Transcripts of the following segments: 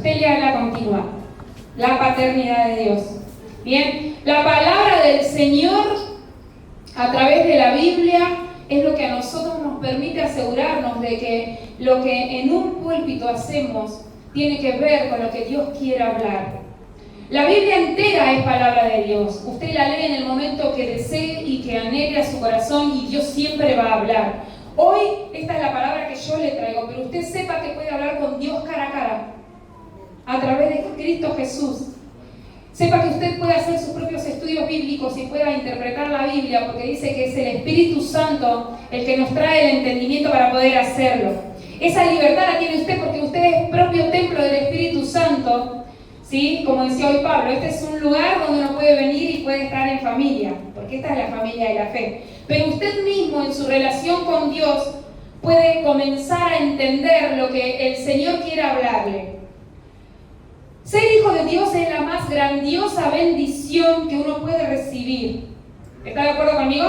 Usted lea la continua. La paternidad de Dios. Bien, la palabra del Señor a través de la Biblia es lo que a nosotros nos permite asegurarnos de que lo que en un púlpito hacemos tiene que ver con lo que Dios quiere hablar. La Biblia entera es palabra de Dios. Usted la lee en el momento que desee y que anhele a su corazón y Dios siempre va a hablar. Hoy esta es la palabra que yo le traigo, pero usted sepa que puede hablar con Dios cara a cara a través de Cristo Jesús. Sepa que usted puede hacer sus propios estudios bíblicos y pueda interpretar la Biblia, porque dice que es el Espíritu Santo el que nos trae el entendimiento para poder hacerlo. Esa libertad la tiene usted porque usted es propio templo del Espíritu Santo, ¿sí? Como decía hoy Pablo, este es un lugar donde uno puede venir y puede estar en familia, porque esta es la familia de la fe. Pero usted mismo en su relación con Dios puede comenzar a entender lo que el Señor quiere hablarle. Ser hijo de Dios es la más grandiosa bendición que uno puede recibir. ¿Está de acuerdo conmigo?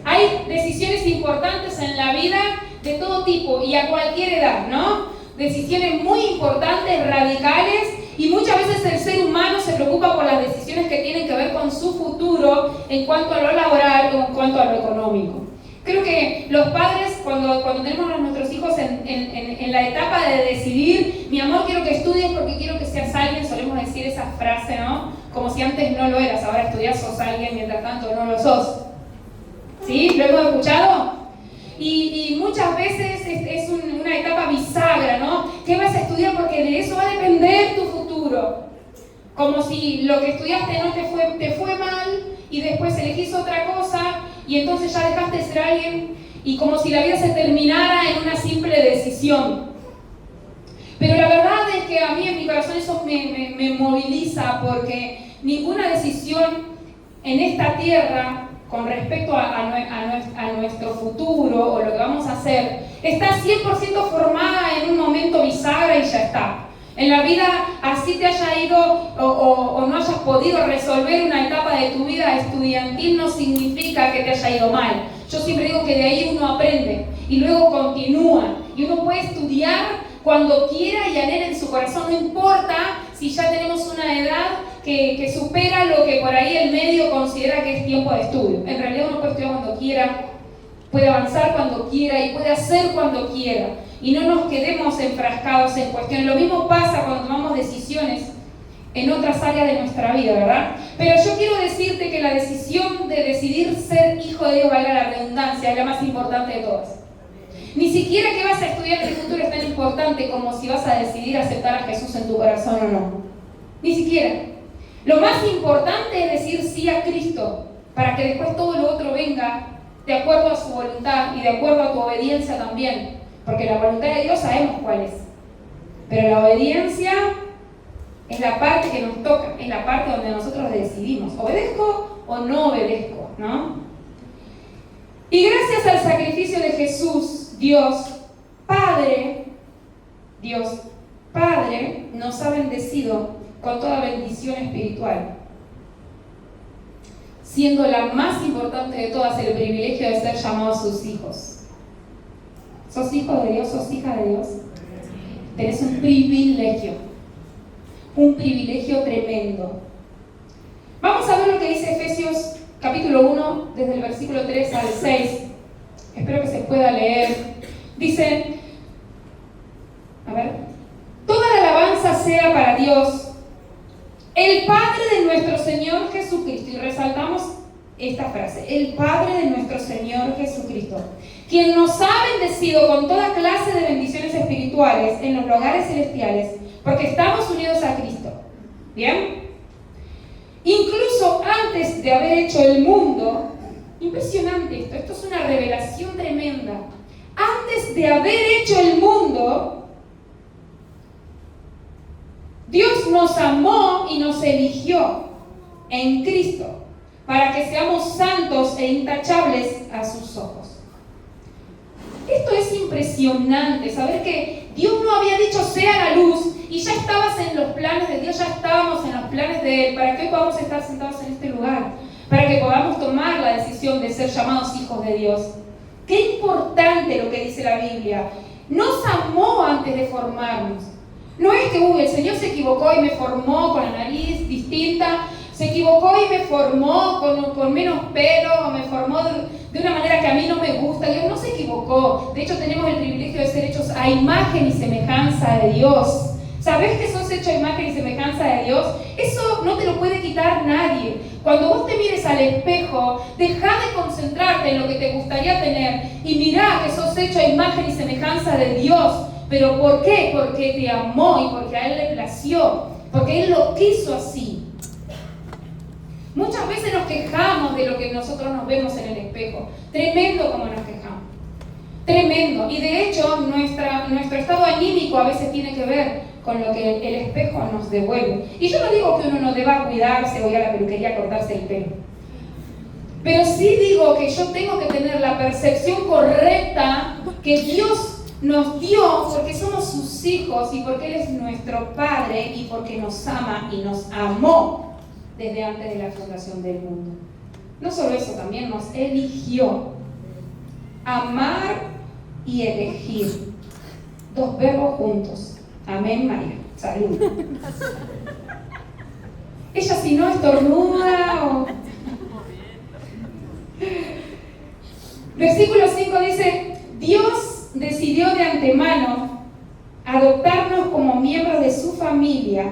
Hay decisiones importantes en la vida de todo tipo y a cualquier edad, ¿no? Decisiones muy importantes, radicales, y muchas veces el ser humano se preocupa por las decisiones que tienen que ver con su futuro en cuanto a lo laboral o en cuanto a lo económico. Creo que los padres, cuando tenemos a nuestros hijos en la etapa de decidir, mi amor, quiero que estudies porque quiero que seas alguien, solemos decir esa frase, ¿no? Como si antes no lo eras, ahora estudias, sos alguien, mientras tanto no lo sos. ¿Sí? ¿Lo hemos escuchado? Y muchas veces es una etapa bisagra, ¿no? ¿Qué vas a estudiar? Porque de eso va a depender tu futuro. Como si lo que estudiaste no te fue mal y después elegís otra cosa y entonces ya dejaste de ser alguien, y como si la vida se terminara en una simple decisión. Pero la verdad es que a mí en mi corazón eso me moviliza, porque ninguna decisión en esta tierra con respecto a nuestro futuro o lo que vamos a hacer está 100% formada en un momento bisagra y ya está. En la vida, así te haya ido o no hayas podido resolver una etapa de tu vida estudiantil, no significa que te haya ido mal. Yo siempre digo que de ahí uno aprende y luego continúa. Y uno puede estudiar cuando quiera y anhela en su corazón, no importa si ya tenemos una edad que supera lo que por ahí el medio considera que es tiempo de estudio. En realidad uno puede estudiar cuando quiera, puede avanzar cuando quiera y puede hacer cuando quiera. Y no nos quedemos enfrascados en cuestiones. Lo mismo pasa cuando tomamos decisiones en otras áreas de nuestra vida, ¿verdad? Pero yo quiero decirte que la decisión de decidir ser hijo de Dios, valga la redundancia, es la más importante de todas. Ni siquiera que vas a estudiar en el futuro es tan importante como si vas a decidir aceptar a Jesús en tu corazón o no. Ni siquiera. Lo más importante es decir sí a Cristo, para que después todo lo otro venga de acuerdo a su voluntad y de acuerdo a tu obediencia también. Porque la voluntad de Dios sabemos cuál es. Pero la obediencia es la parte que nos toca, es la parte donde nosotros decidimos, ¿obedezco o no obedezco? ¿No? Y gracias al sacrificio de Jesús, Dios Padre, nos ha bendecido con toda bendición espiritual, siendo la más importante de todas el privilegio de ser llamados sus hijos. ¿Sos hijo de Dios? ¿Sos hija de Dios? Tenés un privilegio tremendo. Vamos a ver lo que dice Efesios capítulo 1, desde el versículo 3 al 6. Espero que se pueda leer. Dice, toda la alabanza sea para Dios, el Padre de nuestro Señor Jesucristo. Y resaltamos esta frase, el Padre de nuestro Señor Jesucristo, quien nos ha bendecido con toda clase de bendiciones espirituales en los lugares celestiales, porque estamos unidos a Cristo. ¿Bien? Incluso antes de haber hecho el mundo, impresionante esto es una revelación tremenda. Antes de haber hecho el mundo, Dios nos amó y nos eligió en Cristo para que seamos santos e intachables a sus ojos. Esto es impresionante, saber que Dios no había dicho sea la luz y ya estabas en los planes de Dios, ya estábamos en los planes de Él, para que hoy podamos estar sentados en este lugar, para que podamos tomar la decisión de ser llamados hijos de Dios. Qué importante lo que dice la Biblia. Nos amó antes de formarnos. No es que el Señor se equivocó y me formó con la nariz distinta, se equivocó y me formó con menos pelo, o me formó de una manera que a mí no me gusta. Dios no se equivocó. De hecho, tenemos el privilegio de ser hechos a imagen y semejanza de Dios. ¿Sabés que sos hecho a imagen y semejanza de Dios? Eso no te lo puede quitar nadie. Cuando vos te mires al espejo, deja de concentrarte en lo que te gustaría tener y mirá que sos hecho a imagen y semejanza de Dios. ¿Pero por qué? Porque te amó y porque a Él le plació, porque Él lo quiso así. Muchas veces nos quejamos de lo que nosotros nos vemos en el espejo. Tremendo como nos quejamos. Tremendo. Y de hecho, nuestro estado anímico a veces tiene que ver con lo que el espejo nos devuelve. Y yo no digo que uno no deba cuidarse o ir a la peluquería a cortarse el pelo. Pero sí digo que yo tengo que tener la percepción correcta que Dios nos dio porque somos sus hijos y porque Él es nuestro Padre y porque nos ama y nos amó desde antes de la fundación del mundo. No solo eso, también nos eligió. Amar y elegir. Dos verbos juntos. Amén, María. Salud. Ella si no estornuda o... Versículo 5 dice, Dios decidió de antemano adoptarnos como miembros de su familia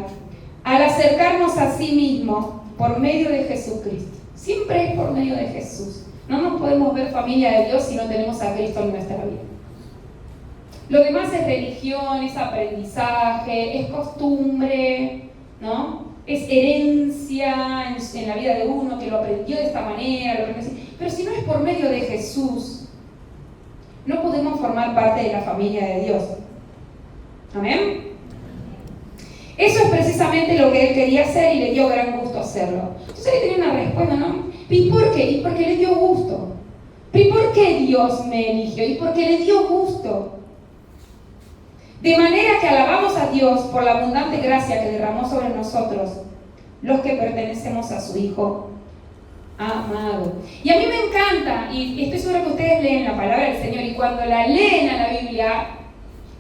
al acercarnos a sí mismo por medio de Jesucristo. Siempre es por medio de Jesús. No nos podemos ver familia de Dios si no tenemos a Cristo en nuestra vida. Lo demás es religión, es aprendizaje, es costumbre, ¿no? Es herencia en la vida de uno que lo aprendió de esta manera, lo aprendió así. Pero si no es por medio de Jesús, no podemos formar parte de la familia de Dios. ¿Amén? Eso es precisamente lo que Él quería hacer y le dio gran gusto hacerlo. Entonces Él tenía una respuesta, ¿no? ¿Y por qué? Y porque le dio gusto. ¿Y por qué Dios me eligió? Y porque le dio gusto. De manera que alabamos a Dios por la abundante gracia que derramó sobre nosotros, los que pertenecemos a su Hijo amado. Y a mí me encanta, y estoy segura que ustedes leen la palabra del Señor, y cuando la leen a la Biblia,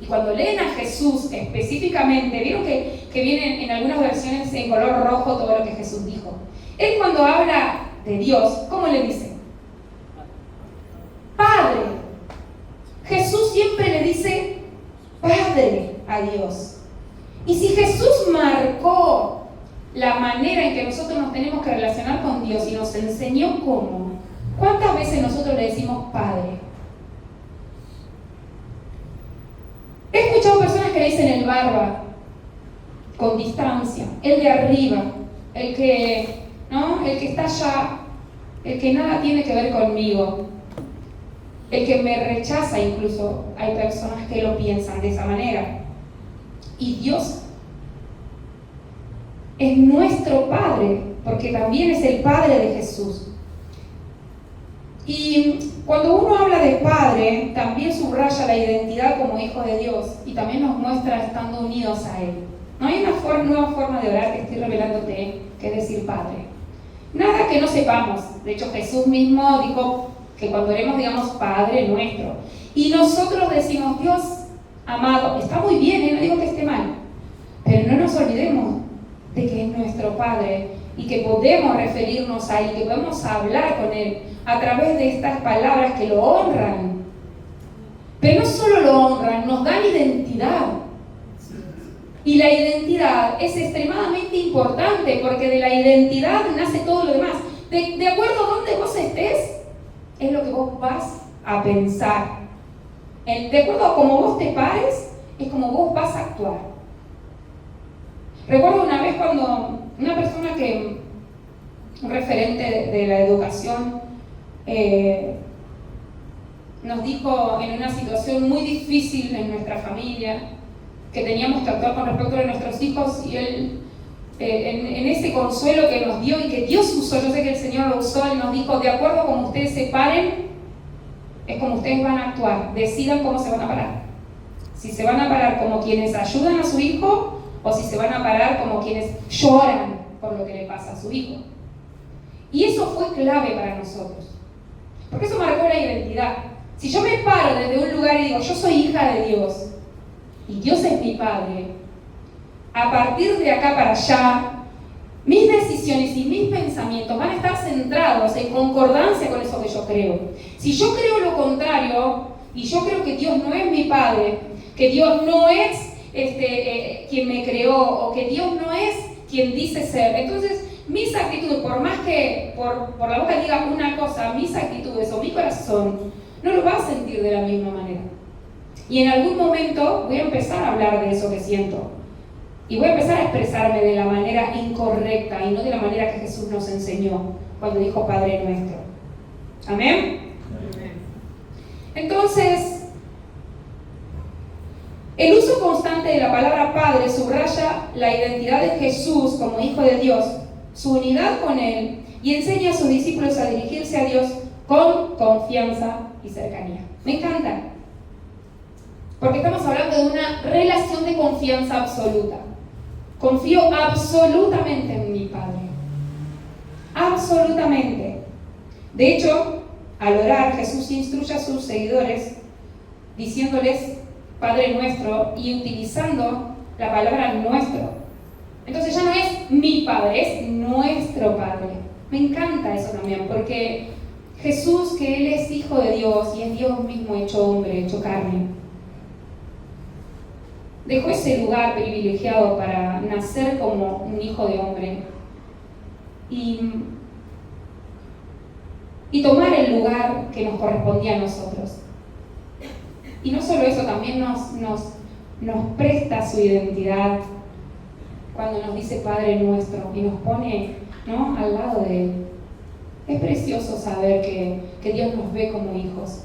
y cuando leen a Jesús específicamente, vieron que viene en algunas versiones en color rojo todo lo que Jesús dijo. Él cuando habla de Dios, ¿cómo le dice? Padre. Jesús siempre le dice Padre a Dios. Y si Jesús marcó la manera en que nosotros nos tenemos que relacionar con Dios y nos enseñó cómo, ¿cuántas veces nosotros le decimos Padre? He escuchado personas que le dicen el barba, con distancia, el de arriba, el que está allá, el que nada tiene que ver conmigo. El que me rechaza, incluso hay personas que lo piensan de esa manera. Y Dios es nuestro Padre, porque también es el Padre de Jesús. Y cuando uno habla de Padre, también subraya la identidad como hijo de Dios y también nos muestra estando unidos a Él. No hay una nueva forma de orar que estoy revelándote, que es decir Padre. Nada que no sepamos. De hecho, Jesús mismo dijo que cuando oremos digamos Padre nuestro. Y nosotros decimos Dios amado. Está muy bien, no digo que esté mal. Pero no nos olvidemos de que es nuestro Padre y que podemos referirnos a Él, que podemos hablar con Él a través de estas palabras que lo honran. Pero no solo lo honran, nos dan identidad. Y la identidad es extremadamente importante porque de la identidad nace todo lo demás. De acuerdo a donde vos estés, es lo que vos vas a pensar. De acuerdo a cómo vos te pares, es como vos vas a actuar. Recuerdo una vez cuando una persona un referente de la educación, nos dijo en una situación muy difícil en nuestra familia, que teníamos que actuar con respecto a nuestros hijos, y él, en ese consuelo que nos dio y que Dios usó, yo sé que el Señor lo usó, Él nos dijo, de acuerdo a cómo ustedes se paren, es como ustedes van a actuar, decidan cómo se van a parar. Si se van a parar como quienes ayudan a su hijo, o si se van a parar como quienes lloran por lo que le pasa a su hijo. Y eso fue clave para nosotros, porque eso marcó la identidad. Si yo me paro desde un lugar y digo, yo soy hija de Dios, y Dios es mi Padre, a partir de acá para allá, mis decisiones y mis pensamientos van a estar centrados en concordancia con eso que yo creo. Si yo creo lo contrario, y yo creo que Dios no es mi Padre, que Dios no es quien me creó, o que Dios no es quien dice ser, entonces mis actitudes, por más que por la boca diga una cosa, mis actitudes o mi corazón no lo va a sentir de la misma manera. Y en algún momento voy a empezar a hablar de eso que siento. Y voy a empezar a expresarme de la manera incorrecta y no de la manera que Jesús nos enseñó cuando dijo Padre Nuestro. ¿Amén? Amén. Entonces, el uso constante de la palabra Padre subraya la identidad de Jesús como Hijo de Dios, su unidad con Él, y enseña a sus discípulos a dirigirse a Dios con confianza y cercanía. Me encanta, porque estamos hablando de una relación de confianza absoluta. Confío absolutamente en mi Padre. Absolutamente. De hecho, al orar, Jesús instruye a sus seguidores diciéndoles Padre Nuestro y utilizando la palabra nuestro. Entonces ya no es mi Padre, es nuestro Padre. Me encanta eso también, porque Jesús, que Él es Hijo de Dios y es Dios mismo hecho hombre, hecho carne, dejó ese lugar privilegiado para nacer como un hijo de hombre y tomar el lugar que nos correspondía a nosotros. Y no solo eso, también nos presta su identidad cuando nos dice Padre Nuestro y nos pone, ¿no?, al lado de Él. Es precioso saber que Dios nos ve como hijos.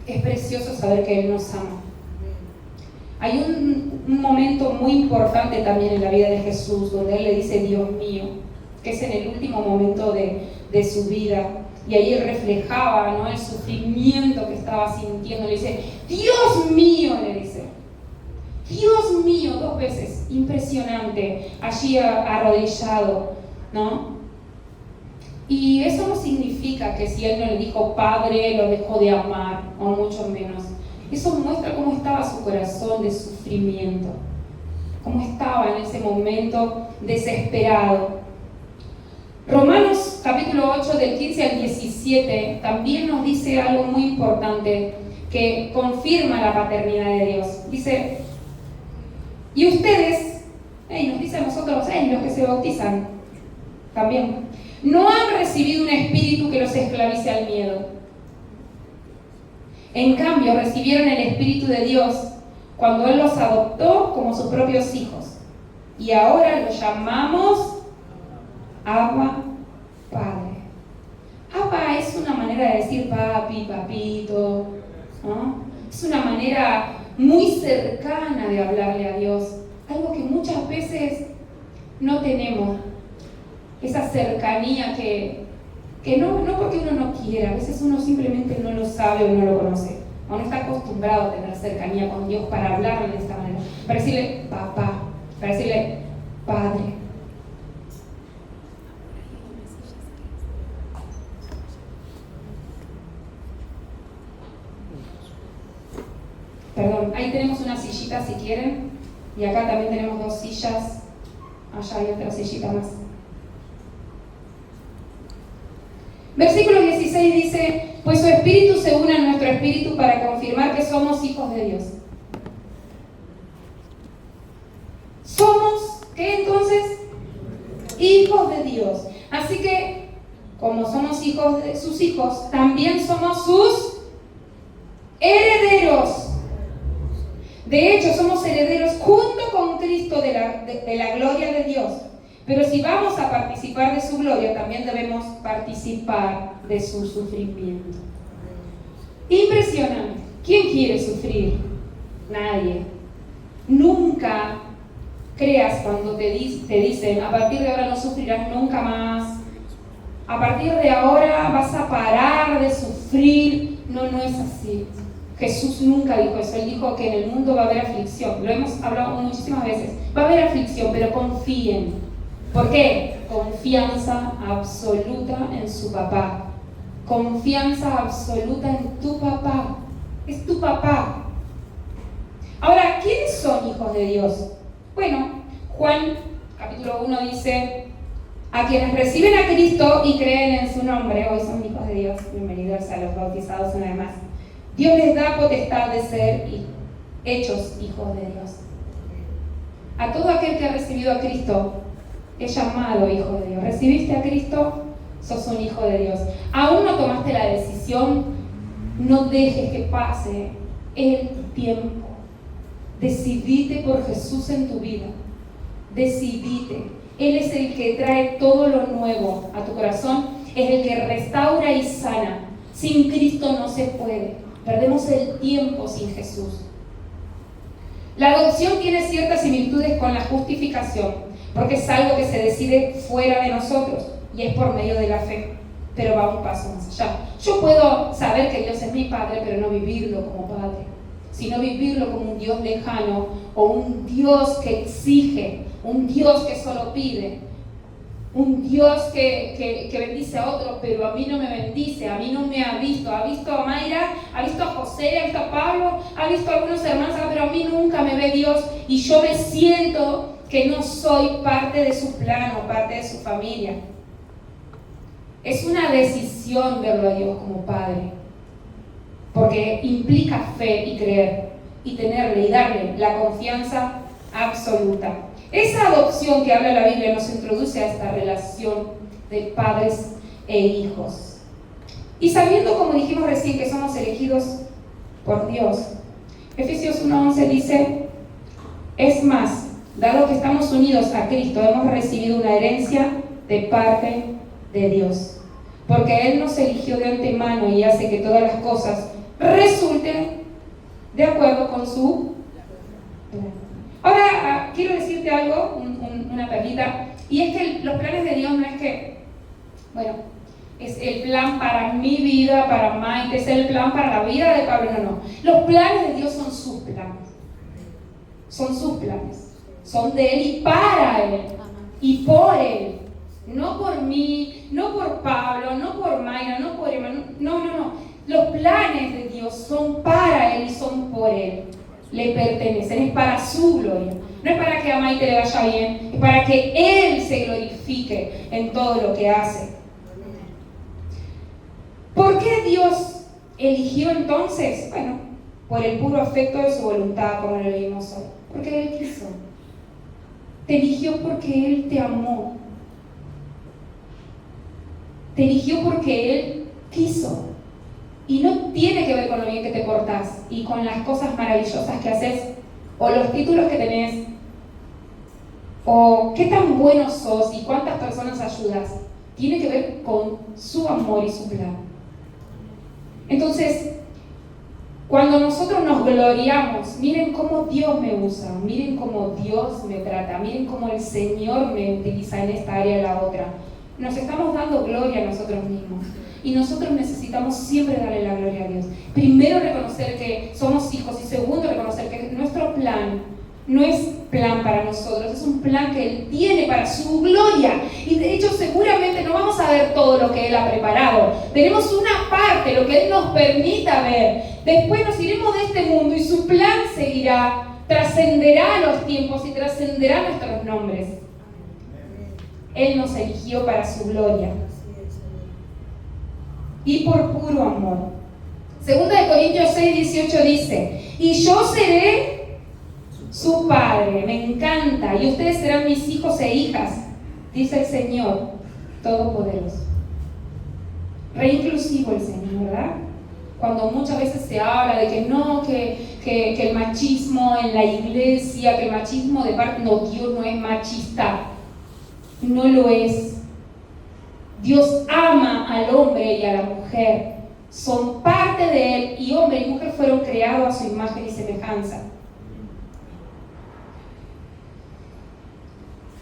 Es precioso saber que Él nos ama. Hay un momento muy importante también en la vida de Jesús donde Él le dice Dios mío, que es en el último momento de su vida, y ahí Él reflejaba, ¿no?, el sufrimiento que estaba sintiendo. Le dice Dios mío, le dice Dios mío 2 veces, impresionante, allí arrodillado, ¿no? Y eso no significa que si Él no le dijo Padre lo dejó de amar, o mucho menos. Eso muestra cómo estaba su corazón de sufrimiento, cómo estaba en ese momento desesperado. Romanos capítulo 8 del 15 al 17 también nos dice algo muy importante que confirma la paternidad de Dios. Dice, y ustedes, nos dice a nosotros, los que se bautizan también, no han recibido un espíritu que los esclavice al miedo. En cambio, recibieron el Espíritu de Dios cuando Él los adoptó como sus propios hijos. Y ahora los llamamos Abba, Padre. Abba es una manera de decir papi, papito, ¿no? Es una manera muy cercana de hablarle a Dios. Algo que muchas veces no tenemos. Esa cercanía que no porque uno no quiera, a veces uno simplemente no lo sabe o no lo conoce, o no está acostumbrado a tener cercanía con Dios para hablarle de esta manera, para decirle papá, para decirle Padre. Perdón, ahí tenemos una sillita si quieren, y acá también tenemos 2 sillas, allá hay otra sillita más. Versículo 16 dice, pues su espíritu se une a nuestro espíritu para confirmar que somos hijos de Dios. ¿Somos qué entonces? Hijos de Dios. Así que, como somos hijos de sus hijos, también somos sus herederos. De hecho, somos herederos junto con Cristo de la gloria de Dios. Pero si vamos a participar de su gloria, también debemos participar de su sufrimiento. Impresionante. ¿Quién quiere sufrir? Nadie. Nunca creas cuando te dicen, a partir de ahora no sufrirás nunca más. A partir de ahora vas a parar de sufrir. No es así. Jesús nunca dijo eso. Él dijo que en el mundo va a haber aflicción. Lo hemos hablado muchísimas veces. Va a haber aflicción, pero confíen. ¿Por qué? Confianza absoluta en su papá. Confianza absoluta en tu papá. Es tu papá. Ahora, ¿quiénes son hijos de Dios? Bueno, Juan, capítulo 1, dice: a quienes reciben a Cristo y creen en su nombre, hoy son hijos de Dios, bienvenidos a los bautizados una vez más, Dios les da potestad de ser hechos hijos de Dios. A todo aquel que ha recibido a Cristo es llamado hijo de Dios. ¿Recibiste a Cristo? Sos un hijo de Dios. Aún no tomaste la decisión, no dejes que pase el tiempo. Decidite por Jesús en tu vida. Decidite. Él es el que trae todo lo nuevo a tu corazón, es el que restaura y sana. Sin Cristo no se puede. Perdemos el tiempo sin Jesús. La adopción tiene ciertas similitudes con la justificación, porque es algo que se decide fuera de nosotros y es por medio de la fe, pero va un paso más allá. Yo puedo saber que Dios es mi Padre, pero no vivirlo como Padre, sino vivirlo como un Dios lejano o un Dios que exige, un Dios que solo pide, un Dios que bendice a otros, pero a mí no me bendice, a mí no me ha visto a Mayra, ha visto a José, ha visto a Pablo, ha visto a algunos hermanos, pero a mí nunca me ve Dios y yo me siento que no soy parte de su plan o parte de su familia. Es una decisión verlo a Dios como Padre, porque implica fe y creer y tenerle y darle la confianza absoluta. Esa adopción que habla la Biblia nos introduce a esta relación de padres e hijos. Y sabiendo, como dijimos recién, que somos elegidos por Dios, Efesios 1:11 dice: es más, dado que estamos unidos a Cristo, hemos recibido una herencia de parte de Dios, porque Él nos eligió de antemano y hace que todas las cosas resulten de acuerdo con su plan. Ahora quiero decirte algo, una perlita, y es que los planes de Dios no es que, bueno, es el plan para mi vida, para Maite, es el plan para la vida de Pablo, no. Los planes de Dios son sus planes, son de Él y para Él, y por Él, no por mí, no por Pablo, no por Mayra, no por Emma, no. Los planes de Dios son para Él y son por Él. Le pertenecen, es para su gloria. No es para que a Maite le vaya bien, es para que Él se glorifique en todo lo que hace. ¿Por qué Dios eligió entonces? Bueno, por el puro afecto de su voluntad, como lo vimos hoy. Porque Él quiso. Te eligió porque Él te amó. Te eligió porque Él quiso. Y no tiene que ver con lo bien que te portás y con las cosas maravillosas que haces, o los títulos que tenés, o qué tan bueno sos y cuántas personas ayudas. Tiene que ver con su amor y su plan. Entonces, cuando nosotros nos gloriamos, miren cómo Dios me usa, miren cómo Dios me trata, miren cómo el Señor me utiliza en esta área y en la otra. Nos estamos dando gloria a nosotros mismos. Y nosotros necesitamos siempre darle la gloria a Dios. Primero, reconocer que somos hijos, y segundo, reconocer que nuestro plan no es plan para nosotros, es un plan que Él tiene para su gloria. Y de hecho, seguramente no vamos a ver todo lo que Él ha preparado. Veremos una parte, lo que Él nos permita ver. Después nos iremos de este mundo y su plan seguirá, trascenderá los tiempos y trascenderá nuestros nombres. Él nos eligió para su gloria. Y por puro amor. Segunda de Corintios 6:18 dice: y yo seré su padre. Me encanta. Y ustedes serán mis hijos e hijas, dice el Señor Todopoderoso. Re inclusivo el Señor, ¿verdad? Cuando muchas veces se habla de que no, que el machismo en la iglesia, que el machismo de parte, no, Dios no es machista. No lo es. Dios ama al hombre y a la mujer. Son parte de Él, y hombre y mujer fueron creados a su imagen y semejanza.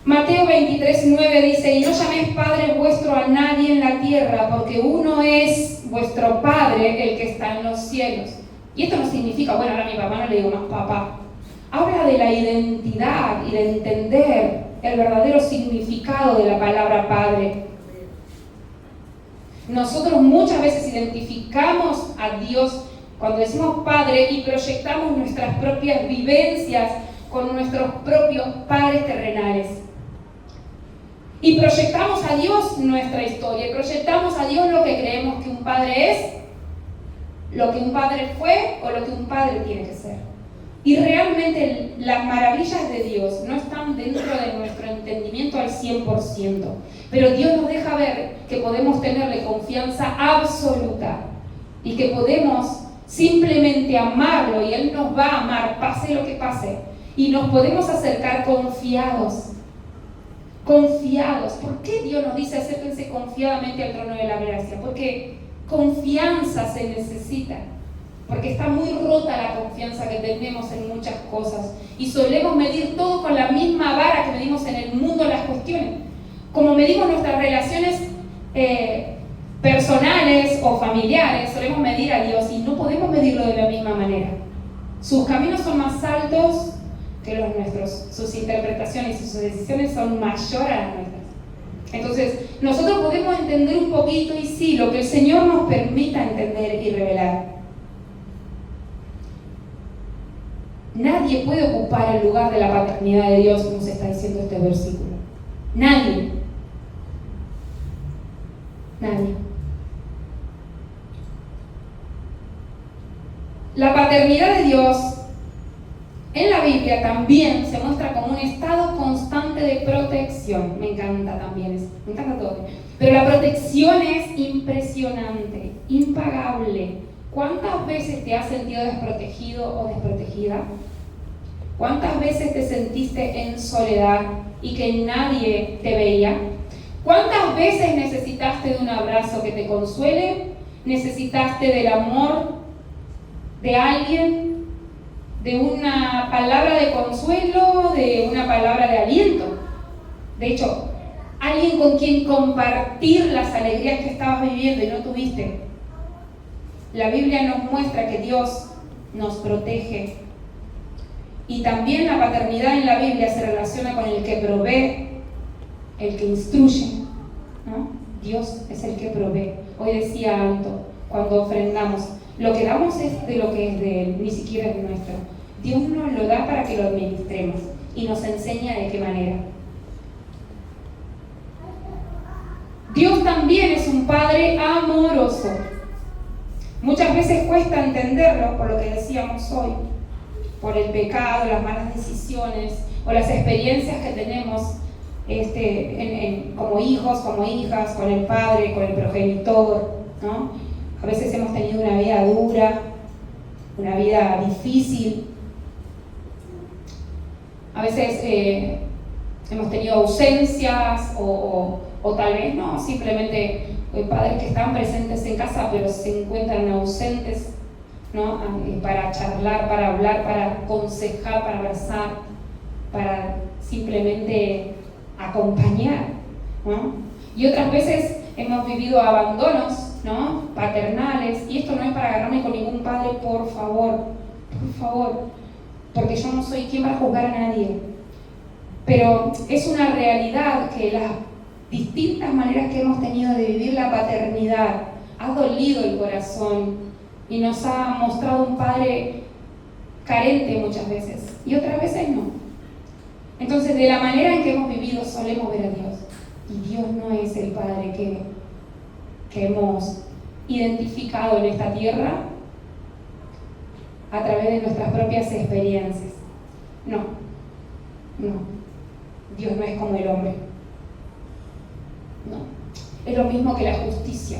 Mateo 23:9 dice: y no llaméis Padre vuestro a nadie en la tierra, porque uno es vuestro Padre, el que está en los cielos. Y esto no significa, bueno, ahora a mi papá no le digo más papá. Habla de la identidad y de entender el verdadero significado de la palabra Padre. Nosotros muchas veces identificamos a Dios cuando decimos Padre y proyectamos nuestras propias vivencias con nuestros propios padres terrenales. proyectamos a Dios nuestra historia, proyectamos a Dios lo que creemos que un padre es, lo que un padre fue o lo que un padre tiene que ser. Y realmente las maravillas de Dios no están dentro de nuestro entendimiento al 100%, pero Dios nos deja ver que podemos tenerle confianza absoluta y que podemos simplemente amarlo y Él nos va a amar, pase lo que pase, y nos podemos acercar confiados. Confiados. ¿Por qué Dios nos dice acérquense confiadamente al trono de la gracia? Porque confianza se necesita. Porque está muy rota la confianza que tenemos en muchas cosas. Y solemos medir todo con la misma vara que medimos en el mundo las cuestiones. Como medimos nuestras relaciones personales o familiares, solemos medir a Dios y no podemos medirlo de la misma manera. Sus caminos son más altos que los nuestros, sus interpretaciones y sus decisiones son mayores a las nuestras. Entonces, nosotros podemos entender un poquito y sí, lo que el Señor nos permita entender y revelar. Nadie puede ocupar el lugar de la paternidad de Dios, como se está diciendo este versículo. Nadie. Nadie. La paternidad de Dios en la Biblia también se muestra como un estado constante de protección. Me encanta también, me encanta todo. Pero la protección es impresionante, impagable. ¿Cuántas veces te has sentido desprotegido o desprotegida? ¿Cuántas veces te sentiste en soledad y que nadie te veía? ¿Cuántas veces necesitaste de un abrazo que te consuele? ¿Necesitaste del amor de alguien? ¿De una palabra de consuelo? ¿De una palabra de aliento? De hecho, alguien con quien compartir las alegrías que estabas viviendo y no tuviste. La Biblia nos muestra que Dios nos protege. Y también la paternidad en la Biblia se relaciona con el que provee, el que instruye, ¿no? Dios es el que provee. Hoy decía Anto, cuando ofrendamos, lo que damos es de lo que es de Él, ni siquiera es nuestro. Dios nos lo da para que lo administremos y nos enseña de qué manera. Dios también es un Padre amoroso. Muchas veces cuesta entenderlo por lo que decíamos hoy, por el pecado, las malas decisiones o las experiencias que tenemos como hijos, como hijas, con el padre, con el progenitor, ¿no? A veces hemos tenido una vida dura, una vida difícil. A veces hemos tenido ausencias o tal vez no, simplemente padres que están presentes en casa pero se encuentran ausentes, ¿no? Para charlar, para hablar, para aconsejar, para abrazar, para simplemente acompañar, ¿no? Y otras veces hemos vivido abandonos, ¿no? Paternales, y esto no es para agarrarme con ningún padre, por favor, porque yo no soy quien para juzgar a nadie, pero es una realidad que las distintas maneras que hemos tenido de vivir la paternidad ha dolido el corazón y nos ha mostrado un padre carente muchas veces y otras veces no. Entonces, de la manera en que hemos vivido solemos ver a Dios, y Dios no es el Padre que hemos identificado en esta tierra a través de nuestras propias experiencias. No. Dios no es como el hombre. No. Es lo mismo que la justicia.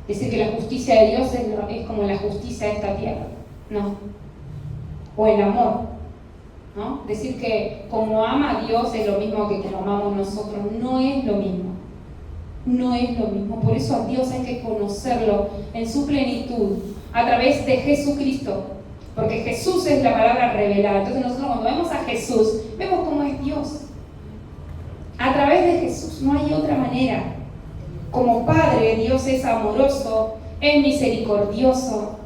Decir que la justicia de Dios es como la justicia de esta tierra. No. O el amor, ¿no? Decir que como ama a Dios es lo mismo que como amamos nosotros. No es lo mismo. No es lo mismo. Por eso a Dios hay que conocerlo en su plenitud a través de Jesucristo. Porque Jesús es la palabra revelada. Entonces nosotros cuando vemos a Jesús, vemos cómo es Dios. A través de Jesús, no hay otra manera. Como Padre, Dios es amoroso, es misericordioso,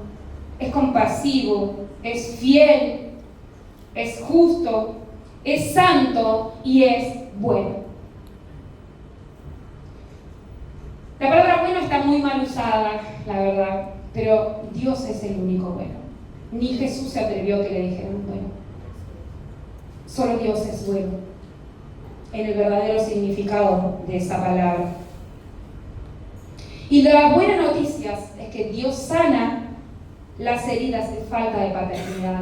es compasivo, es fiel, es justo, es santo y es bueno. La palabra bueno está muy mal usada, la verdad, pero Dios es el único bueno. Ni Jesús se atrevió a que le dijeran bueno. Solo Dios es bueno. en el verdadero significado de esa palabra. Y la buena noticia es que Dios sana las heridas de falta de paternidad.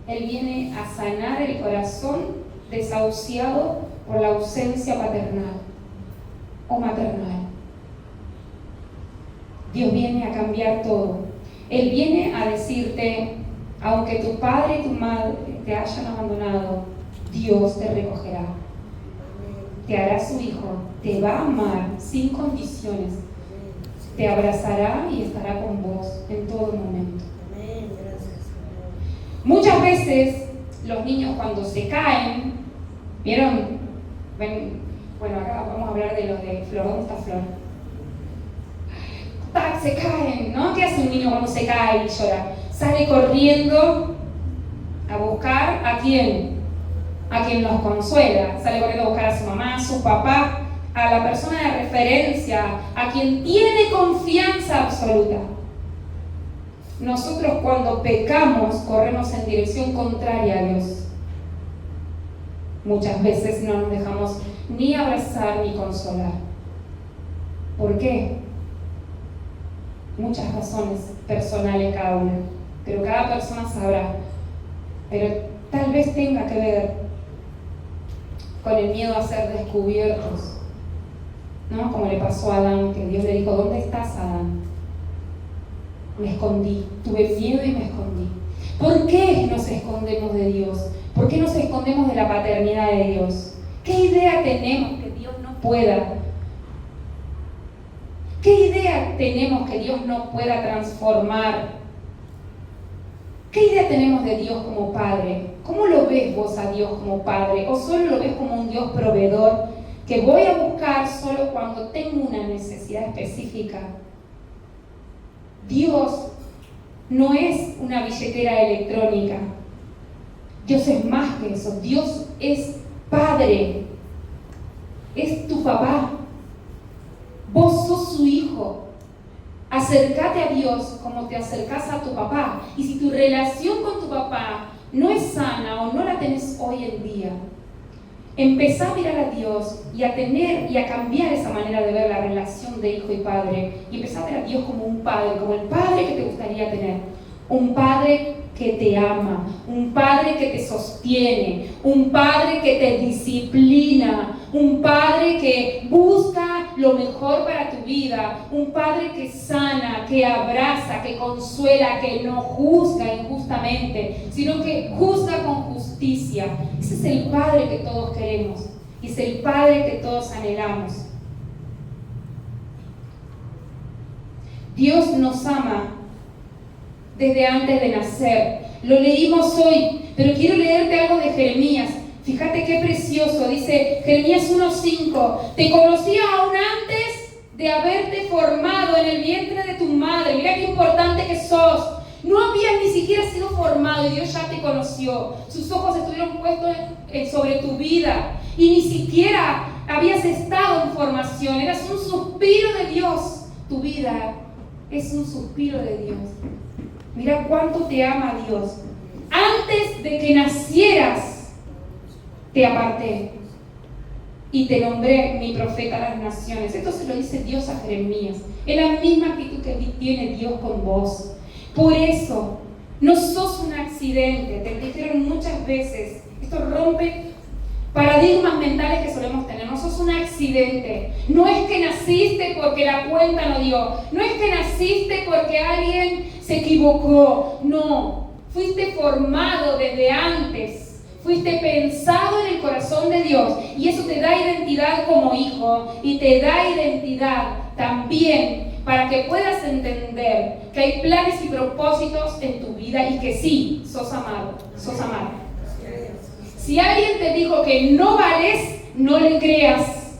Él viene a sanar el corazón desahuciado por la ausencia paternal o maternal. Dios viene a cambiar todo. Él viene a decirte, aunque tu padre y tu madre te hayan abandonado, Dios te recogerá. Te hará su hijo, te va a amar sin condiciones, te abrazará y estará con vos en todo momento. Muchas veces los niños cuando se caen, ¿vieron? Bueno, acá vamos a hablar de los de Flor. ¿Dónde está Flor? ¡Tac! Se caen, ¿no? ¿Qué hace un niño cuando se cae y llora? Sale corriendo a buscar ¿a quién? A quien los consuela. Sale corriendo a buscar a su mamá, a su papá, a la persona de referencia, a quien tiene confianza absoluta. Nosotros cuando pecamos corremos en dirección contraria a Dios. Muchas veces no nos dejamos ni abrazar ni consolar. ¿Por qué? Muchas razones personales cada una, pero cada persona sabrá. Pero tal vez tenga que ver con el miedo a ser descubiertos, ¿no? Como le pasó a Adán, que Dios le dijo, ¿dónde estás, Adán? Me escondí, tuve miedo y me escondí. ¿Por qué nos escondemos de Dios? ¿Por qué nos escondemos de la paternidad de Dios? ¿Qué idea tenemos que Dios no pueda? ¿Qué idea tenemos que Dios no pueda transformar? ¿Qué idea tenemos de Dios como Padre? ¿Cómo lo ves vos a Dios como Padre? ¿O solo lo ves como un Dios proveedor que voy a buscar solo cuando tengo una necesidad específica? Dios no es una billetera electrónica. Dios es más que eso. Dios es Padre. Es tu papá. Vos sos su hijo. Acércate a Dios como te acercás a tu papá. Y si tu relación con tu papá no es sana o no la tenés hoy en día, empezá a mirar a Dios y a tener y a cambiar esa manera de ver la relación de hijo y padre. Y empezá a ver a Dios como un padre, como el padre que te gustaría tener. Un padre que te ama, un padre que te sostiene, un padre que te disciplina, un padre que busca lo mejor para tu vida, un padre que sana, que abraza, que consuela, que no juzga injustamente, sino que juzga con justicia. Ese es el padre que todos queremos, y es el padre que todos anhelamos. Dios nos ama desde antes de nacer. Lo leímos hoy, pero quiero leerte algo de Jeremías. Fíjate qué precioso, dice Jeremías 1:5. Te conocía aún antes de haberte formado en el vientre de tu madre. Mira qué importante que sos. No habías ni siquiera sido formado y Dios ya te conoció. Sus ojos estuvieron puestos sobre tu vida y ni siquiera habías estado en formación. Eras un suspiro de Dios. Tu vida es un suspiro de Dios. Mira cuánto te ama Dios. Antes de que nacieras, te aparté y te nombré mi profeta a las naciones. Esto se lo dice Dios a Jeremías. Es la misma actitud que tiene Dios con vos. Por eso, no sos un accidente. Te dijeron muchas veces. Esto rompe paradigmas mentales que solemos tener. No sos un accidente. No es que naciste porque la cuenta no dio. No es que naciste porque alguien se equivocó. No. Fuiste formado desde antes. Fuiste pensado en el corazón de Dios. Y eso te da identidad como hijo. Y te da identidad también para que puedas entender que hay planes y propósitos en tu vida y que sí, sos amado. Sos amado. Si alguien te dijo que no vales, no le creas.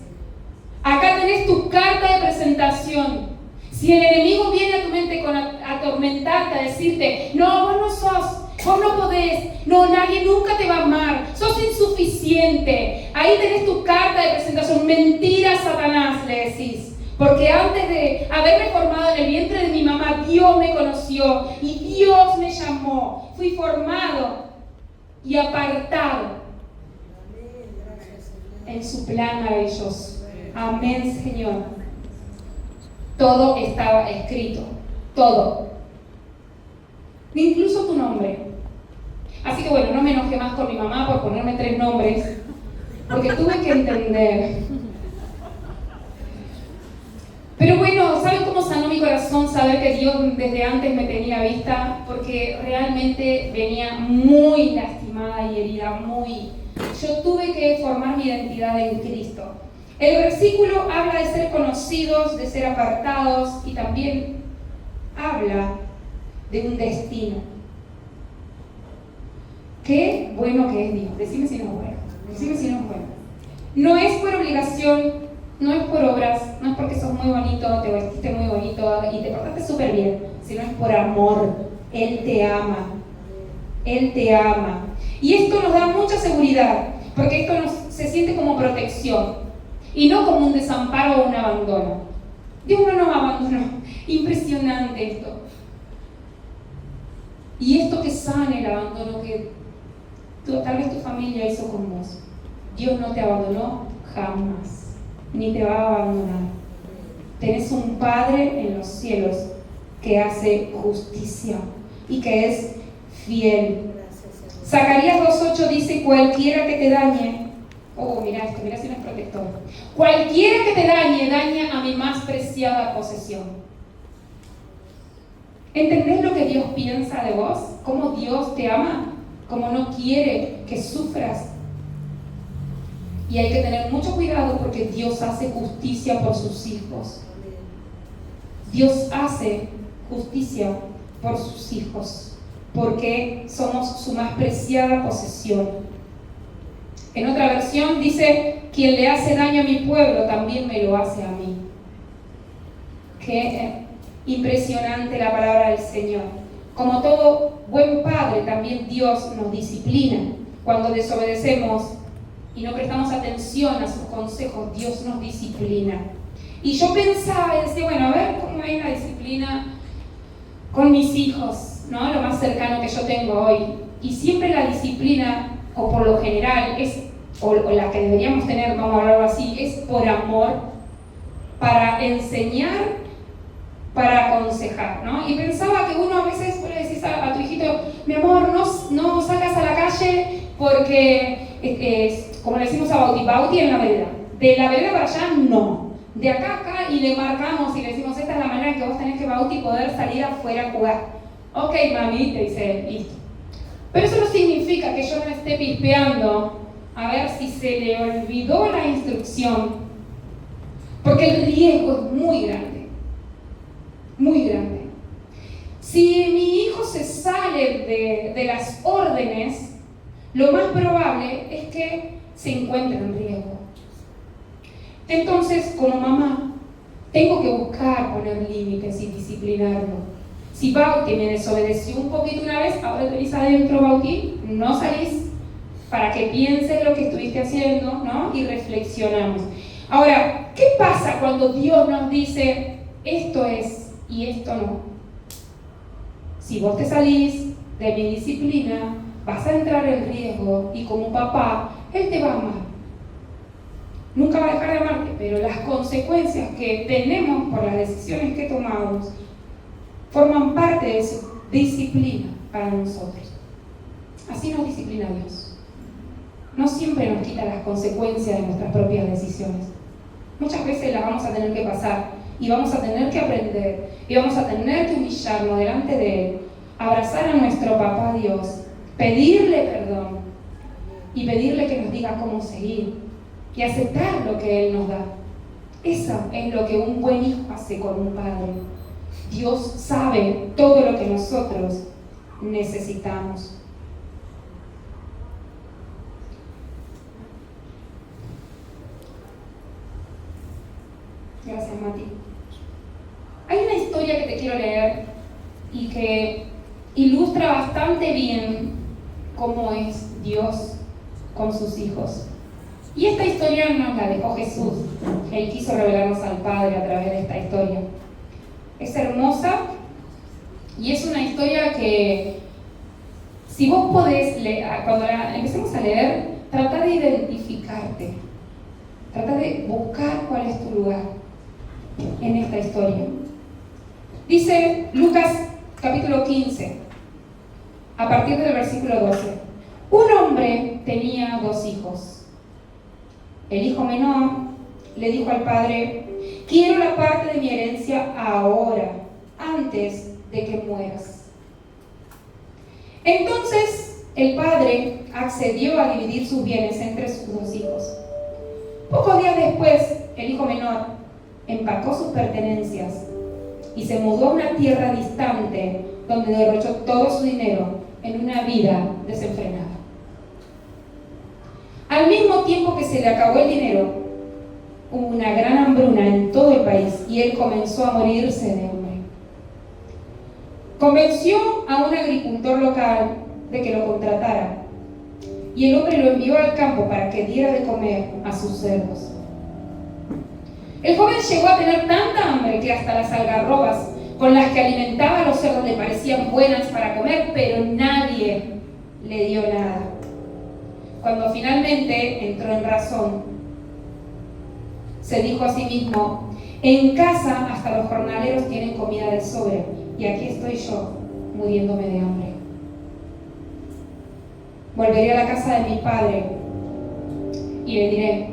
Acá tenés tu carta de presentación. Si el enemigo viene a tu mente con atormentarte, a decirte, no, vos no sos, vos no podés, no, nadie nunca te va a amar, sos insuficiente. Ahí tenés tu carta de presentación. Mentira, Satanás, le decís. Porque antes de haberme formado en el vientre de mi mamá, Dios me conoció y Dios me llamó. Fui formado y apartado. en su plan maravilloso. Amén, Señor. Todo estaba escrito, todo. Incluso tu nombre. Así que bueno, no me enojé más con mi mamá por ponerme 3 nombres, porque tuve que entender. Pero bueno, ¿saben cómo sanó mi corazón saber que Dios desde antes me tenía vista? Porque realmente venía muy lastimada y herida, Yo tuve que formar mi identidad en Cristo. El versículo habla de ser conocidos, de ser apartados y también habla de un destino. Qué bueno que es Dios. Decime si no es bueno. Decime si no es bueno. No es por obligación, no es por obras, no es porque sos muy bonito, te vestiste muy bonito y te portaste súper bien, sino es por amor. Él te ama. Él te ama. Y esto nos da mucha seguridad, porque esto se siente como protección y no como un desamparo o un abandono. Dios no nos abandonó. Impresionante esto. Y esto que sane el abandono que tal vez tu familia hizo con vos. Dios no te abandonó jamás, ni te va a abandonar. Tenés un Padre en los cielos que hace justicia y que es fiel. Zacarías 2:8 dice: cualquiera que te dañe, mira si no es protector. Cualquiera que te dañe, daña a mi más preciada posesión. ¿Entendés lo que Dios piensa de vos? ¿Cómo Dios te ama? ¿Cómo no quiere que sufras? Y hay que tener mucho cuidado porque Dios hace justicia por sus hijos. Dios hace justicia por sus hijos porque somos su más preciada posesión. En otra versión dice: quien le hace daño a mi pueblo también me lo hace a mí. Qué impresionante la palabra del Señor. Como todo buen padre, también Dios nos disciplina. Cuando desobedecemos y no prestamos atención a sus consejos, Dios nos disciplina. Y yo pensaba y decía, bueno, a ver cómo es la disciplina con mis hijos, ¿no? Lo más cercano que yo tengo hoy. Y siempre la disciplina, o por lo general, o la que deberíamos tener, vamos a hablarlo así, es por amor, para enseñar, para aconsejar, ¿no? Y pensaba que uno a veces le decís a tu hijito: mi amor, no salgas a la calle porque, como le decimos a Bauti en la vereda. De la vereda para allá, no. De acá a acá, y le marcamos y le decimos: esta es la manera que vos tenés que, Bauti, poder salir afuera a jugar. Ok, mami, te dice, listo. Pero eso no significa que yo me esté pispeando a ver si se le olvidó la instrucción, porque el riesgo es muy grande. Muy grande. Si mi hijo se sale de las órdenes, lo más probable es que se encuentre en riesgo. Entonces, como mamá, tengo que buscar poner límites y disciplinarlo. Si Bauti me desobedeció un poquito una vez, ahora te venís adentro, Bauti, no salís, para que pienses lo que estuviste haciendo, ¿no? Y reflexionamos. Ahora, ¿qué pasa cuando Dios nos dice esto es y esto no? Si vos te salís de mi disciplina, vas a entrar en riesgo y como papá, Él te va a amar. Nunca va a dejar de amarte, pero las consecuencias que tenemos por las decisiones que tomamos forman parte de su disciplina para nosotros. Así nos disciplina Dios. No siempre nos quita las consecuencias de nuestras propias decisiones. Muchas veces las vamos a tener que pasar y vamos a tener que aprender y vamos a tener que humillarnos delante de Él, abrazar a nuestro papá Dios, pedirle perdón y pedirle que nos diga cómo seguir y aceptar lo que Él nos da. Eso es lo que un buen hijo hace con un padre. Dios sabe todo lo que nosotros necesitamos. Gracias, Mati. Hay una historia que te quiero leer y que ilustra bastante bien cómo es Dios con sus hijos. Y esta historia nos la dejó Jesús. Él quiso revelarnos al Padre a través de esta historia. Es hermosa y es una historia que, si vos podés leer, cuando la empecemos a leer, trata de identificarte. Trata de buscar cuál es tu lugar en esta historia. Dice Lucas capítulo 15, a partir del versículo 12. Un hombre tenía 2 hijos. El hijo menor le dijo al padre: quiero la parte de mi herencia ahora, antes de que mueras. Entonces el padre accedió a dividir sus bienes entre sus 2 hijos. Pocos días después, el hijo menor empacó sus pertenencias y se mudó a una tierra distante donde derrochó todo su dinero en una vida desenfrenada. Al mismo tiempo que se le acabó el dinero, hubo una gran hambruna en todo el país y él comenzó a morirse de hambre. Convenció a un agricultor local de que lo contratara y el hombre lo envió al campo para que diera de comer a sus cerdos. El joven llegó a tener tanta hambre que hasta las algarrobas con las que alimentaba a los cerdos le parecían buenas para comer, pero nadie le dio nada. Cuando finalmente entró en razón, se dijo a sí mismo: en casa hasta los jornaleros tienen comida de sobra, y aquí estoy yo, muriéndome de hambre. Volveré a la casa de mi padre y le diré: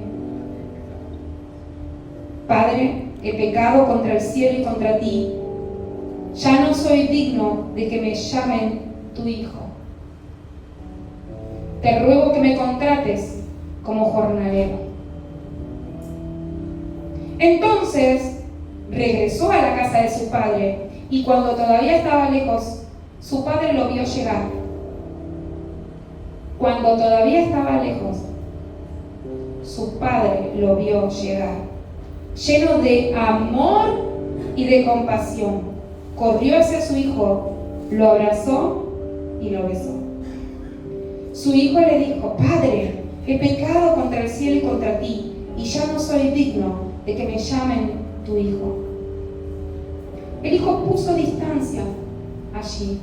Padre, he pecado contra el cielo y contra ti. Ya no soy digno de que me llamen tu hijo. Te ruego que me contrates como jornalero. Entonces regresó a la casa de su padre, y cuando todavía estaba lejos, su padre lo vio llegar. Cuando todavía estaba lejos, su padre lo vio llegar. Lleno de amor y de compasión, corrió hacia su hijo, lo abrazó y lo besó. Su hijo le dijo: Padre, he pecado contra el cielo y contra ti, y ya no soy digno de que me llamen tu hijo. El hijo puso distancia allí,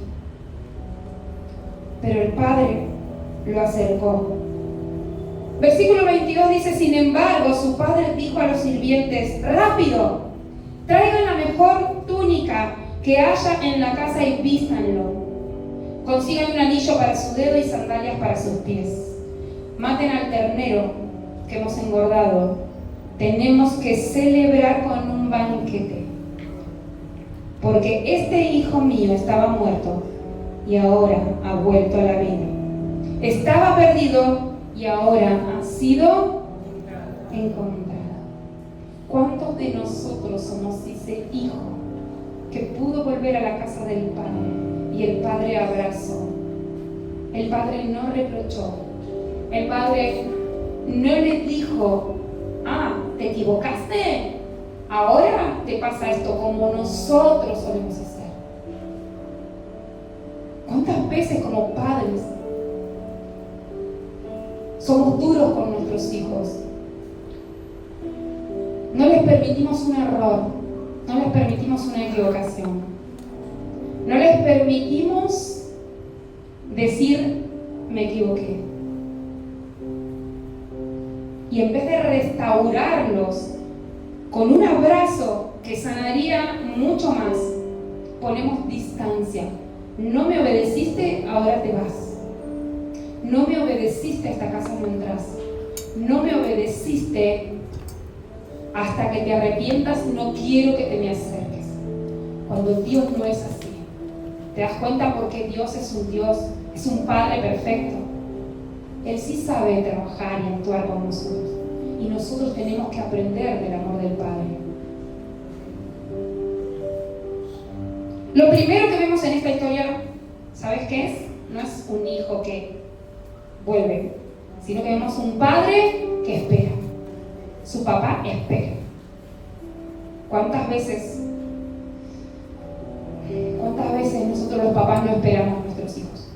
pero el padre lo acercó. Versículo 22 dice: sin embargo, su padre dijo a los sirvientes: rápido, traigan la mejor túnica que haya en la casa y vístanlo. Consigan un anillo para su dedo y sandalias para sus pies. Maten al ternero que hemos engordado. Tenemos que celebrar con un banquete. Porque este hijo mío estaba muerto y ahora ha vuelto a la vida. Estaba perdido y ahora ha sido encontrado. ¿Cuántos de nosotros somos ese hijo que pudo volver a la casa del Padre y el Padre abrazó? El Padre no reprochó. El Padre no le dijo: ¿te equivocaste? Ahora te pasa esto, como nosotros solemos hacer. ¿Cuántas veces como padres somos duros con nuestros hijos? No les permitimos un error, no les permitimos una equivocación, no les permitimos decir: me equivoqué. Y en vez de restaurarlos con un abrazo que sanaría mucho más, ponemos distancia. No me obedeciste, ahora te vas. No me obedeciste, a esta casa no entras. No me obedeciste, hasta que te arrepientas no quiero que te me acerques. Cuando Dios no es así. ¿Te das cuenta? Porque Dios es un Dios, es un Padre perfecto. Él sí sabe trabajar y actuar con nosotros. Y nosotros tenemos que aprender del amor del Padre. Lo primero que vemos en esta historia, ¿sabes qué es? No es un hijo que vuelve, sino que vemos un padre que espera. Su papá espera. ¿Cuántas veces nosotros los papás no esperamos a nuestros hijos?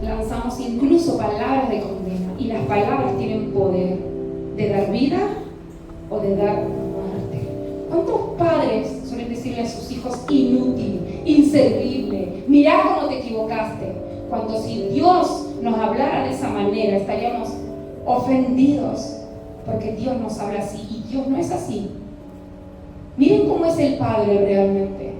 Lanzamos incluso palabras de condena, y las palabras tienen poder de dar vida o de dar muerte. ¿Cuántos padres suelen decirle a sus hijos: inútil, inservible, mirá cómo te equivocaste? Cuando si Dios nos hablara de esa manera, estaríamos ofendidos, porque Dios nos habla así y Dios no es así. Miren cómo es el Padre realmente.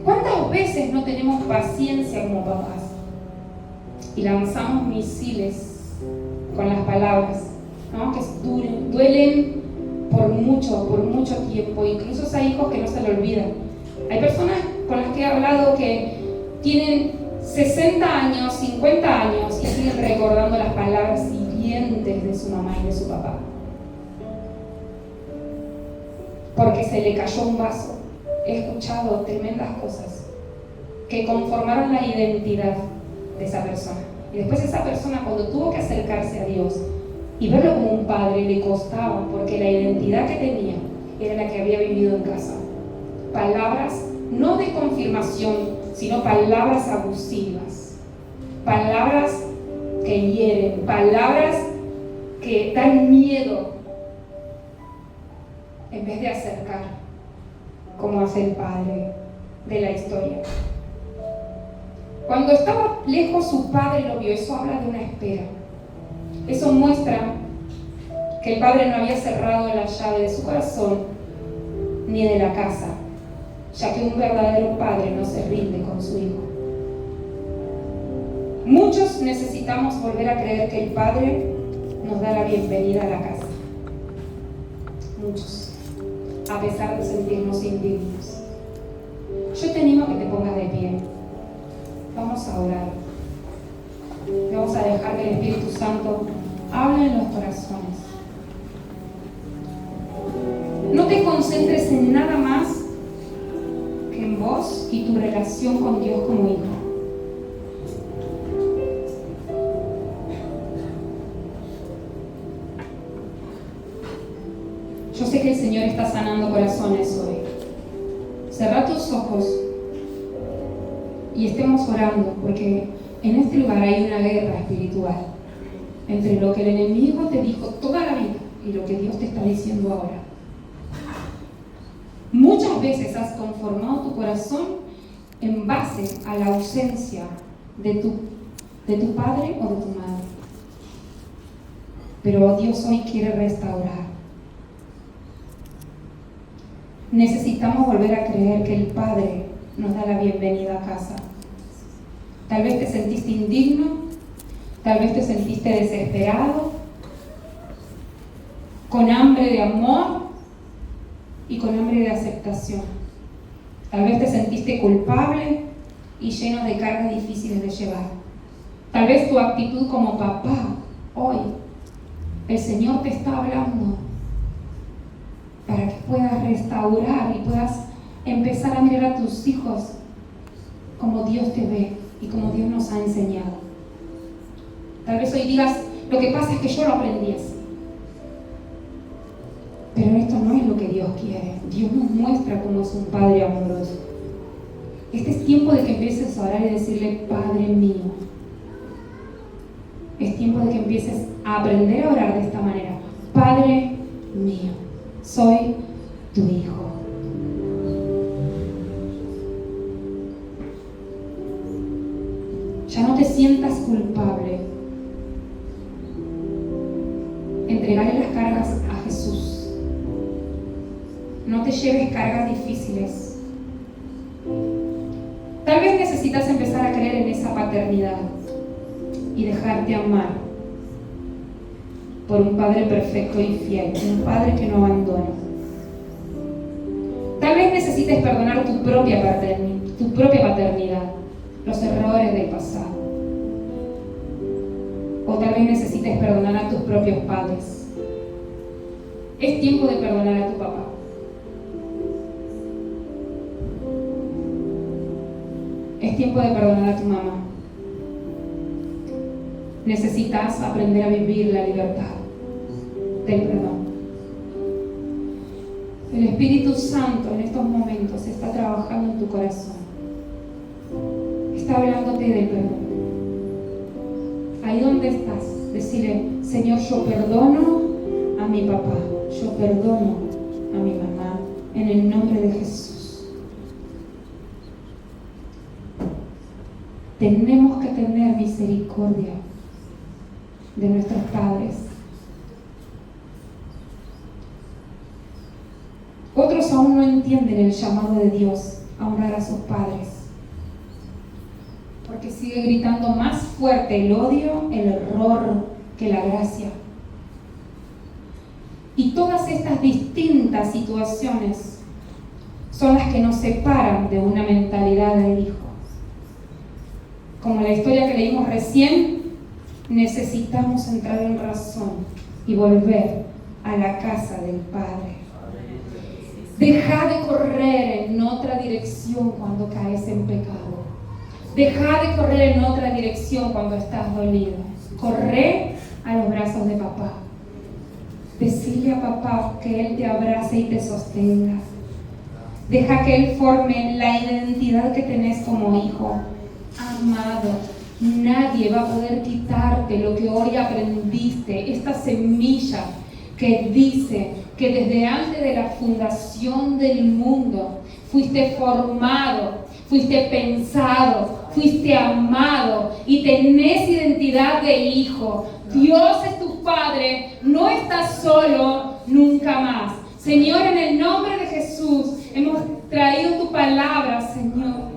¿Cuántas veces no tenemos paciencia como papás y lanzamos misiles con las palabras, ¿no? Que duelen por mucho tiempo? Incluso hay hijos que no se le olvidan. Hay personas con las que he hablado que tienen 60 años, 50 años y siguen recordando las palabras hirientes de su mamá y de su papá, porque se le cayó un vaso. He escuchado tremendas cosas que conformaron la identidad de esa persona, y después esa persona, cuando tuvo que acercarse a Dios y verlo como un padre, le costaba, porque la identidad que tenía era la que había vivido en casa. Palabras no de confirmación, sino palabras abusivas, palabras que hieren, palabras que dan miedo, en vez de acercar, como hace el padre de la historia. Cuando estaba lejos, su padre lo vio. Eso habla de una espera. Eso muestra que el padre no había cerrado la llave de su corazón ni de la casa, ya que un verdadero padre no se rinde con su hijo. Muchos necesitamos volver a creer que el Padre nos da la bienvenida a la casa. Muchos, a pesar de sentirnos indignos. Yo te animo a que te pongas de pie. Vamos a orar. Vamos a dejar que el Espíritu Santo hable en los corazones. No te concentres en nada más que en vos y tu relación con Dios como hijo. Yo sé que el Señor está sanando corazones hoy. Cerrá tus ojos y estemos orando, porque en este lugar hay una guerra espiritual entre lo que el enemigo te dijo toda la vida y lo que Dios te está diciendo ahora. Muchas veces has conformado tu corazón en base a la ausencia de tu padre o de tu madre. Pero Dios hoy quiere restaurar. Necesitamos volver a creer que el Padre nos da la bienvenida a casa. Tal vez te sentiste indigno, tal vez te sentiste desesperado, con hambre de amor y con hambre de aceptación. Tal vez te sentiste culpable y lleno de cargas difíciles de llevar. Tal vez tu actitud como papá, hoy, el Señor te está hablando para que puedas restaurar y puedas empezar a mirar a tus hijos como Dios te ve y como Dios nos ha enseñado. Tal vez hoy digas, lo que pasa es que yo lo aprendí así. Pero esto no es lo que Dios quiere. Dios nos muestra cómo es un Padre amoroso. Este es tiempo de que empieces a orar y decirle, Padre mío. Es tiempo de que empieces a aprender a orar de esta manera. Padre mío, soy tu hijo. Ya no te sientas culpable. Entregarle las cargas a Jesús. No te lleves cargas difíciles. Tal vez necesitas empezar a creer en esa paternidad y dejarte amar por un Padre perfecto y fiel, un Padre que no abandona. Tal vez necesites perdonar tu propia paternidad, los errores del pasado. O tal vez necesites perdonar a tus propios padres. Es tiempo de perdonar a tu papá. Es tiempo de perdonar a tu mamá. Necesitas aprender a vivir la libertad del perdón. El Espíritu Santo en estos momentos está trabajando en tu corazón. Está hablándote del perdón. Ahí donde estás, decirle, Señor, yo perdono a mi papá, yo perdono a mi mamá, en el nombre de Jesús. Tenemos que tener misericordia de nuestros padres. Otros aún no entienden el llamado de Dios a honrar a sus padres, porque sigue gritando más fuerte el odio, el error que la gracia. Y todas estas distintas situaciones son las que nos separan de una mentalidad de hijo. Como la historia que leímos recién, necesitamos entrar en razón y volver a la casa del Padre. Deja de correr en otra dirección cuando caes en pecado. Deja de correr en otra dirección cuando estás dolido. Corre a los brazos de papá. Decirle a papá que Él te abrace y te sostenga. Deja que Él forme la identidad que tenés como hijo amado. Nadie va a poder quitarte lo que hoy aprendiste, esta semilla que dice que desde antes de la fundación del mundo fuiste formado, fuiste pensado, fuiste amado y tenés identidad de hijo. Dios es tu Padre, no estás solo nunca más. Señor, en el nombre de Jesús hemos traído tu palabra, Señor,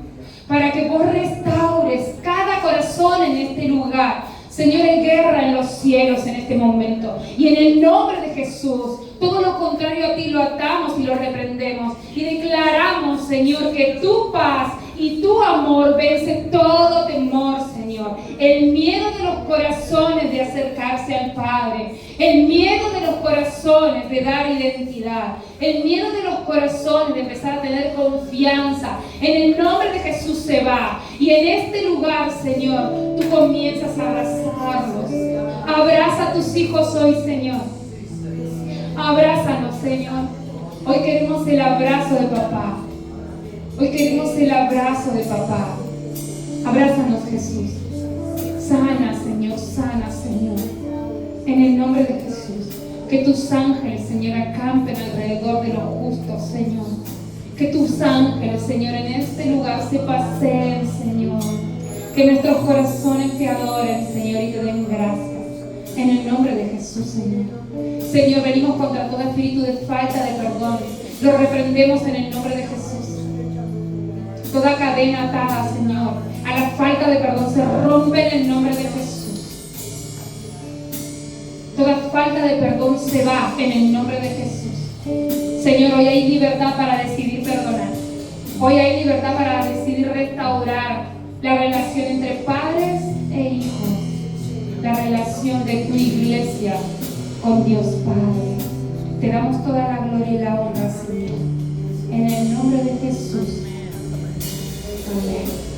para que vos restaures cada corazón en este lugar. Señor, hay guerra en los cielos en este momento. Y en el nombre de Jesús, todo lo contrario a ti lo atamos y lo reprendemos. Y declaramos, Señor, que tu paz y tu amor vence todo temor, Señor. El miedo de los corazones de acercarse al Padre. El miedo de los corazones de dar identidad. El miedo de los corazones de empezar a tener confianza. En el nombre de Jesús se va. Y en este lugar, Señor, tú comienzas a abrazarlos. Abraza a tus hijos hoy, Señor. Abrázanos, Señor. Hoy queremos el abrazo de papá. Hoy queremos el abrazo de papá. Abrázanos, Jesús. Sana, Señor, sana, Señor. En el nombre de Jesús. Que tus ángeles, Señor, acampen alrededor de los justos, Señor. Que tus ángeles, Señor, en este lugar se paseen, Señor. Que nuestros corazones te adoren, Señor, y te den gracias. En el nombre de Jesús, Señor. Señor, venimos contra todo espíritu de falta de perdón. Lo reprendemos en el nombre de Jesús. Toda cadena atada, Señor, a la falta de perdón se rompe en el nombre de Jesús. Toda falta de perdón se va en el nombre de Jesús. Señor, hoy hay libertad para decidir perdonar. Hoy hay libertad para decidir restaurar la relación entre padres e hijos. La relación de tu iglesia con Dios Padre. Te damos toda la gloria y la honra, Señor. En el nombre de Jesús. Amén.